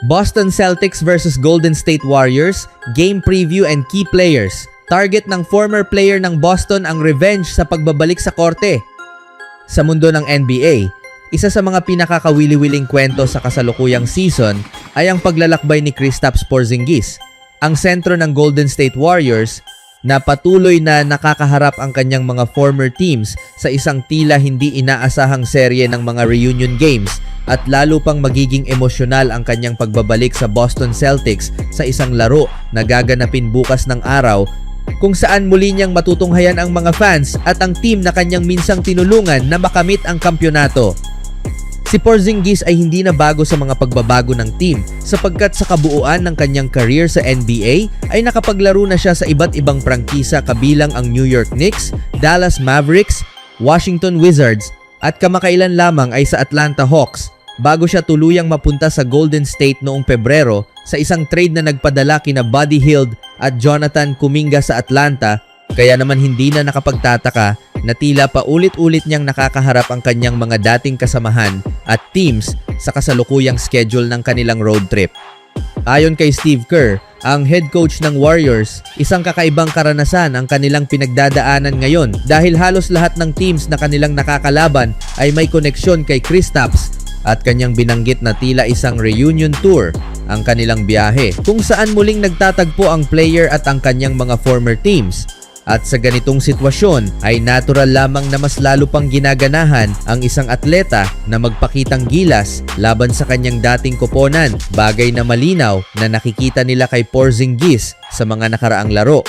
Boston Celtics versus Golden State Warriors, game preview and key players. Target ng former player ng Boston ang revenge sa pagbabalik sa korte. Sa mundo ng NBA, isa sa mga pinakakawili-wiling kwento sa kasalukuyang season ay ang paglalakbay ni Kristaps Porzingis, ang sentro ng Golden State Warriors na patuloy na nakakaharap ang kanyang mga former teams sa isang tila hindi inaasahang serye ng mga reunion games at lalo pang magiging emosyonal ang kanyang pagbabalik sa Boston Celtics sa isang laro na gaganapin bukas ng araw kung saan muli niyang matutunghayan ang mga fans at ang team na kanyang minsang tinulungan na makamit ang kampyonato. Si Porzingis ay hindi na bago sa mga pagbabago ng team sapagkat sa kabuuan ng kanyang career sa NBA ay nakapaglaro na siya sa iba't ibang prangkisa kabilang ang New York Knicks, Dallas Mavericks, Washington Wizards at kamakailan lamang ay sa Atlanta Hawks bago siya tuluyang mapunta sa Golden State noong Pebrero sa isang trade na nagpadala kina Buddy Hield at Jonathan Kuminga sa Atlanta. Kaya naman hindi na nakapagtataka na tila paulit-ulit niyang nakakaharap ang kanyang mga dating kasamahan at teams sa kasalukuyang schedule ng kanilang road trip. Ayon kay Steve Kerr, ang head coach ng Warriors, isang kakaibang karanasan ang kanilang pinagdadaanan ngayon dahil halos lahat ng teams na kanilang nakakalaban ay may koneksyon kay Kristaps at kanyang binanggit na tila isang reunion tour ang kanilang biyahe kung saan muling nagtatagpo ang player at ang kanyang mga former teams. At sa ganitong sitwasyon ay natural lamang na mas lalo pang ginaganahan ang isang atleta na magpakitang gilas laban sa kanyang dating koponan, bagay na malinaw na nakikita nila kay Porzingis sa mga nakaraang laro.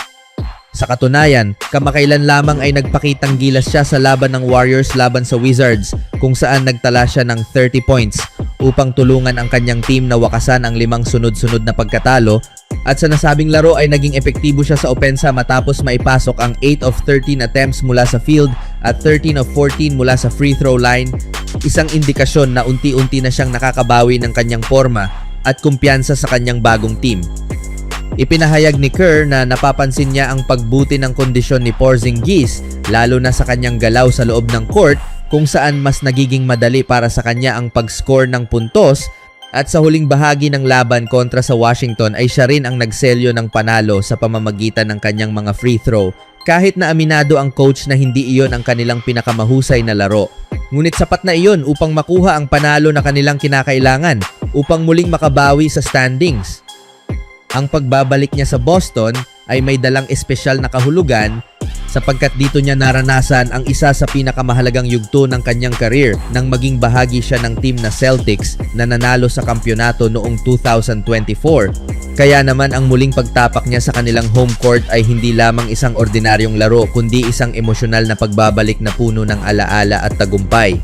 Sa katunayan, kamakailan lamang ay nagpakitang gilas siya sa laban ng Warriors laban sa Wizards kung saan nagtala siya ng 30 points upang tulungan ang kanyang team na wakasan ang 5 sunod-sunod na pagkatalo at sa nasabing laro ay naging epektibo siya sa opensa matapos maipasok ang 8 of 13 attempts mula sa field at 13 of 14 mula sa free throw line, isang indikasyon na unti-unti na siyang nakakabawi ng kanyang forma at kumpiyansa sa kanyang bagong team. Ipinahayag ni Kerr na napapansin niya ang pagbuti ng kondisyon ni Porzingis lalo na sa kanyang galaw sa loob ng court kung saan mas nagiging madali para sa kanya ang pag-score ng puntos at sa huling bahagi ng laban kontra sa Washington ay siya rin ang nagselyo ng panalo sa pamamagitan ng kanyang mga free throw kahit na aminado ang coach na hindi iyon ang kanilang pinakamahusay na laro. Ngunit sapat na iyon upang makuha ang panalo na kanilang kinakailangan upang muling makabawi sa standings. Ang pagbabalik niya sa Boston ay may dalang espesyal na kahulugan sapagkat dito niya naranasan ang isa sa pinakamahalagang yugto ng kanyang career nang maging bahagi siya ng team na Celtics na nanalo sa kampyonato noong 2024. Kaya naman ang muling pagtapak niya sa kanilang home court ay hindi lamang isang ordinaryong laro kundi isang emosyonal na pagbabalik na puno ng alaala at tagumpay.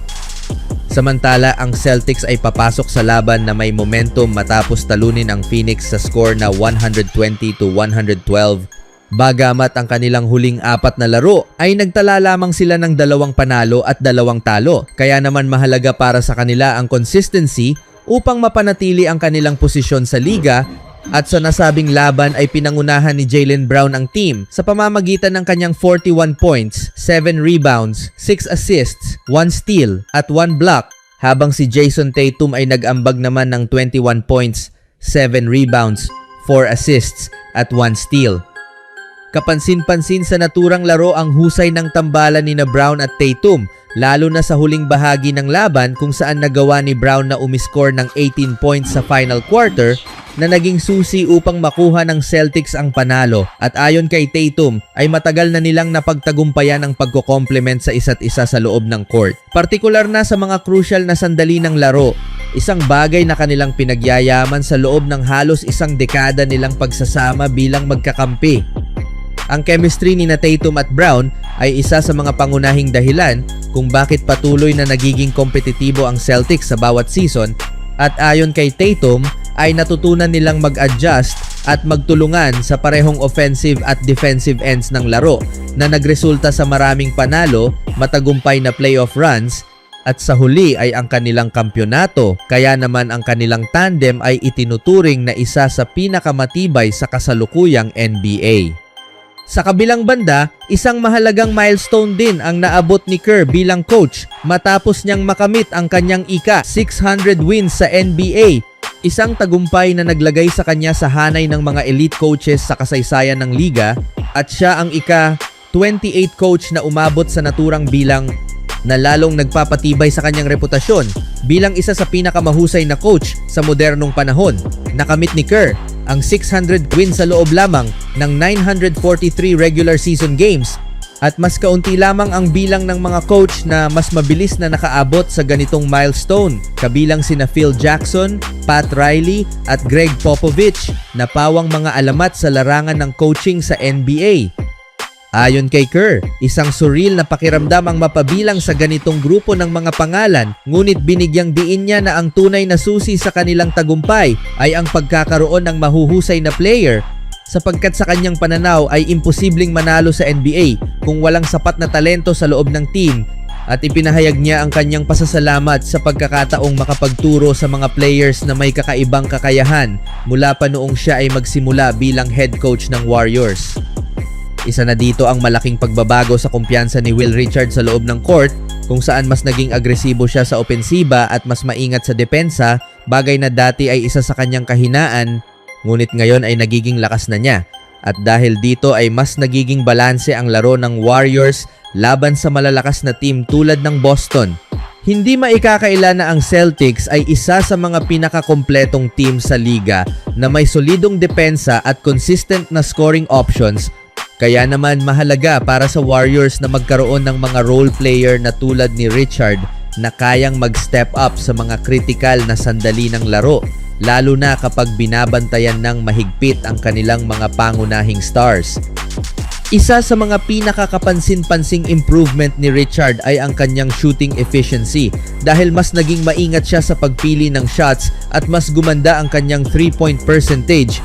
Samantala, ang Celtics ay papasok sa laban na may momentum matapos talunin ang Phoenix sa score na 120-112. Bagamat ang kanilang huling 4 na laro ay nagtala lamang sila ng 2 panalo at 2 talo. Kaya naman mahalaga para sa kanila ang consistency upang mapanatili ang kanilang posisyon sa liga. At sa nasabing laban ay pinangunahan ni Jaylen Brown ang team sa pamamagitan ng kanyang 41 points, 7 rebounds, 6 assists, 1 steal at 1 block habang si Jason Tatum ay nag-ambag naman ng 21 points, 7 rebounds, 4 assists at 1 steal. Kapansin-pansin sa naturang laro ang husay ng tambalan ni Brown at Tatum lalo na sa huling bahagi ng laban kung saan nagawa ni Brown na umiscore ng 18 points sa final quarter na naging susi upang makuha ng Celtics ang panalo at ayon kay Tatum ay matagal na nilang napagtagumpayan ang pagko-complement sa isa't isa sa loob ng court. Partikular na sa mga crucial na sandali ng laro, isang bagay na kanilang pinagyayaman sa loob ng halos isang dekada nilang pagsasama bilang magkakampi. Ang chemistry ni Tatum at Brown ay isa sa mga pangunahing dahilan kung bakit patuloy na nagiging kompetitibo ang Celtics sa bawat season at ayon kay Tatum ay natutunan nilang mag-adjust at magtulungan sa parehong offensive at defensive ends ng laro na nagresulta sa maraming panalo, matagumpay na playoff runs at sa huli ay ang kanilang kampyonato. Kaya naman ang kanilang tandem ay itinuturing na isa sa pinakamatibay sa kasalukuyang NBA. Sa kabilang banda, isang mahalagang milestone din ang naabot ni Kerr bilang coach matapos niyang makamit ang kanyang ika 600 wins sa NBA Isang tagumpay na naglagay sa kanya sa hanay ng mga elite coaches sa kasaysayan ng liga at siya ang ika-28 coach na umabot sa naturang bilang na lalong nagpapatibay sa kanyang reputasyon bilang isa sa pinakamahusay na coach sa modernong panahon. Nakamit ni Kerr ang 600 wins sa loob lamang ng 943 regular season games at mas kaunti lamang ang bilang ng mga coach na mas mabilis na nakaabot sa ganitong milestone, kabilang sina Phil Jackson, Pat Riley at Greg Popovich na pawang mga alamat sa larangan ng coaching sa NBA. Ayon kay Kerr, isang surreal na pakiramdam ang mapabilang sa ganitong grupo ng mga pangalan, ngunit binigyang diin niya na ang tunay na susi sa kanilang tagumpay ay ang pagkakaroon ng mahuhusay na player sapagkat sa kanyang pananaw ay imposibleng manalo sa NBA kung walang sapat na talento sa loob ng team, at ipinahayag niya ang kanyang pasasalamat sa pagkakataong makapagturo sa mga players na may kakaibang kakayahan mula pa noong siya ay magsimula bilang head coach ng Warriors. Isa na dito ang malaking pagbabago sa kumpiyansa ni Will Richard sa loob ng court, kung saan mas naging agresibo siya sa opensiba at mas maingat sa depensa, bagay na dati ay isa sa kanyang kahinaan, ngunit ngayon ay nagiging lakas na niya. At dahil dito ay mas nagiging balanse ang laro ng Warriors laban sa malalakas na team tulad ng Boston. Hindi maikakaila na ang Celtics ay isa sa mga pinakakompletong team sa liga na may solidong depensa at consistent na scoring options. Kaya naman mahalaga para sa Warriors na magkaroon ng mga role player na tulad ni Richard na kayang mag-step up sa mga kritikal na sandali ng laro, lalo na kapag binabantayan ng mahigpit ang kanilang mga pangunahing stars. Isa sa mga pinakakapansin-pansing improvement ni Richard ay ang kanyang shooting efficiency dahil mas naging maingat siya sa pagpili ng shots at mas gumanda ang kanyang 3-point percentage,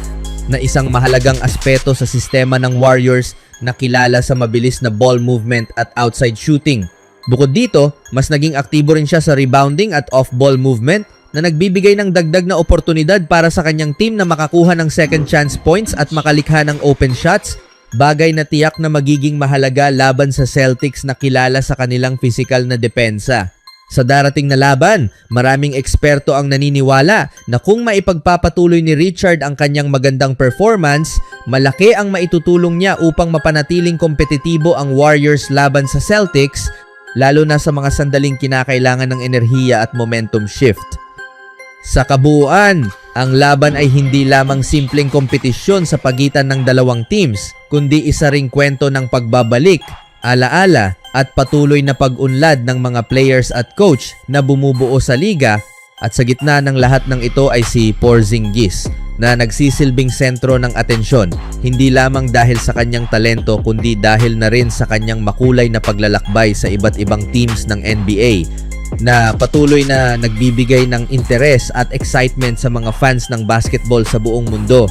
na isang mahalagang aspeto sa sistema ng Warriors na kilala sa mabilis na ball movement at outside shooting. Bukod dito, mas naging aktibo rin siya sa rebounding at off-ball movement na nagbibigay ng dagdag na oportunidad para sa kanyang team na makakuha ng second chance points at makalikha ng open shots, bagay na tiyak na magiging mahalaga laban sa Celtics na kilala sa kanilang physical na depensa. Sa darating na laban, maraming eksperto ang naniniwala na kung maipagpapatuloy ni Richard ang kanyang magandang performance, malaki ang maitutulong niya upang mapanatiling kompetitibo ang Warriors laban sa Celtics, lalo na sa mga sandaling kinakailangan ng enerhiya at momentum shift. Sa kabuuan, ang laban ay hindi lamang simpleng kompetisyon sa pagitan ng dalawang teams, kundi isa ring kwento ng pagbabalik, alaala at patuloy na pag-unlad ng mga players at coach na bumubuo sa liga, at sa gitna ng lahat ng ito ay si Porzingis na nagsisilbing sentro ng atensyon, hindi lamang dahil sa kanyang talento kundi dahil na rin sa kanyang makulay na paglalakbay sa iba't ibang teams ng NBA na patuloy na nagbibigay ng interes at excitement sa mga fans ng basketball sa buong mundo.